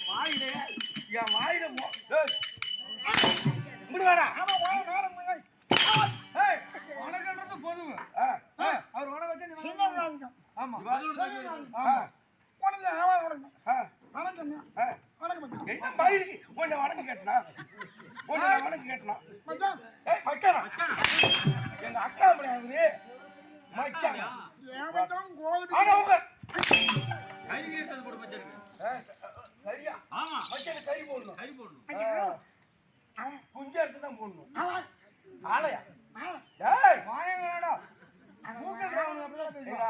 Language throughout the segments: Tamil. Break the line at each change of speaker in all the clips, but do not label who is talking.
வாயிலே என் வாயில முடிவாடா.
வணக்கம்ன்றது பொதுவு. அவர் வணக்கம் வச்சா நீ
சின்ன
ஆமா
என்ன மயிலுக்கு உன்னை வணக்கம் கேட்டனா? உன்னை வணக்கம் கேட்டனா? எங்க அக்கா முடியாது மச்சான். ஆனா உங்க சரியா? ஆமா மச்சான் கை போடணும். கை போடணும். குஞ்சு எடுத்து தான் போடணும். ஆளையா? டேய்
வாயங்கடா. மூக்கல் ராவணன் அப்படிதான் பேசுறா.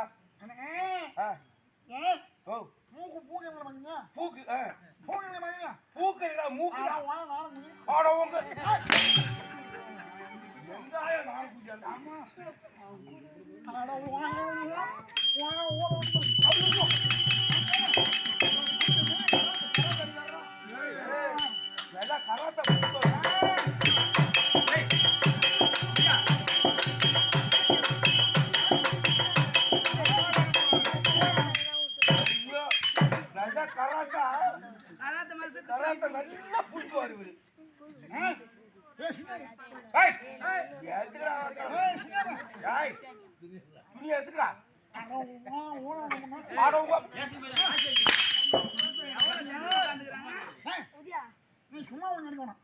ஓ
மூக்கு பூக்கல பண்ணீங்க
பூக்கு
பூக்கல பண்ணீங்க
பூக்குடா மூக்குடா
வாங்க நாரம்
ஆட உங்க எங்காய நாரம் பூஜை ஆமா
ஆட வாங்க
நல்லா கராத்தே போடுறோம். கராத்தே நல்லா புடிக்குவாரு இவரு. துணி எடுத்துக்கா
நீ சும்மா ஒண்ணு நினைக்கணும்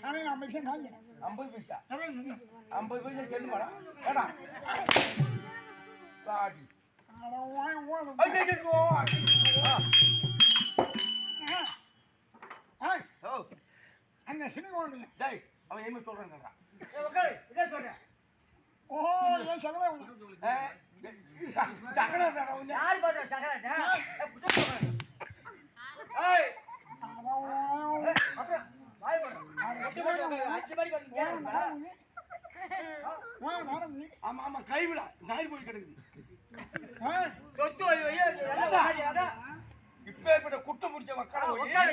50 பைசா
50 பைசா செல்லுமாடா ஏடா காடி
அங்க சினிமா
டேய் அவன் என்ன சொல்றான்டா
இதே சொல்றேன்.
ஓ ஏன் சகல
சகலடா உன்னை
யார் பாத்தா சகலடா? புடி சொல்றேன். ஏய் அப்புறம் வாய் போடு. அஞ்சு மணி வரீங்க.
ஆமா ஆமா கைவிடா நாய் போய் கிடக்குது.
தொட்டு வையே எல்லாம் வாஜிராதா.
இப்ப இப்ப குட்ட முடிச்ச மக்கள போய்
யார்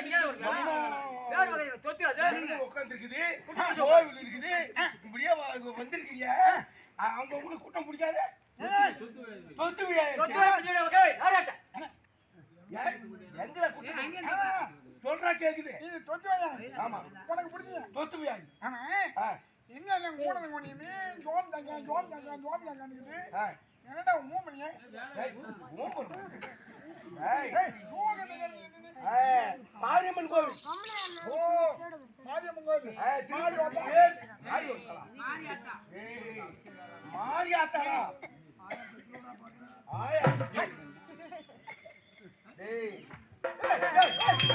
வகை தொட்டு அது
உட்கார்ந்திருக்குது. கோவில் இருக்குது. இப்படியே வந்திருக்கீங்க. அவங்க உங்களுக்கு கூட்டம் பிடிக்காது. தொத்து வியா
தொட்டு வகை யாராட்ட?
எங்கடா கூட்டம் சொல்றா கேக்குது.
இது தொத்து வையா.
ஆமா
உனக்கு பிடிக்குது.
தொத்து வியா.
ஆனா என்ன நான் கூடன கோணினே ஜோம் தங்கன்னு என்னடா மூமணியே
ஏய் மூமன் ஏய்
ஜோக தங்கன்னு
ஏய்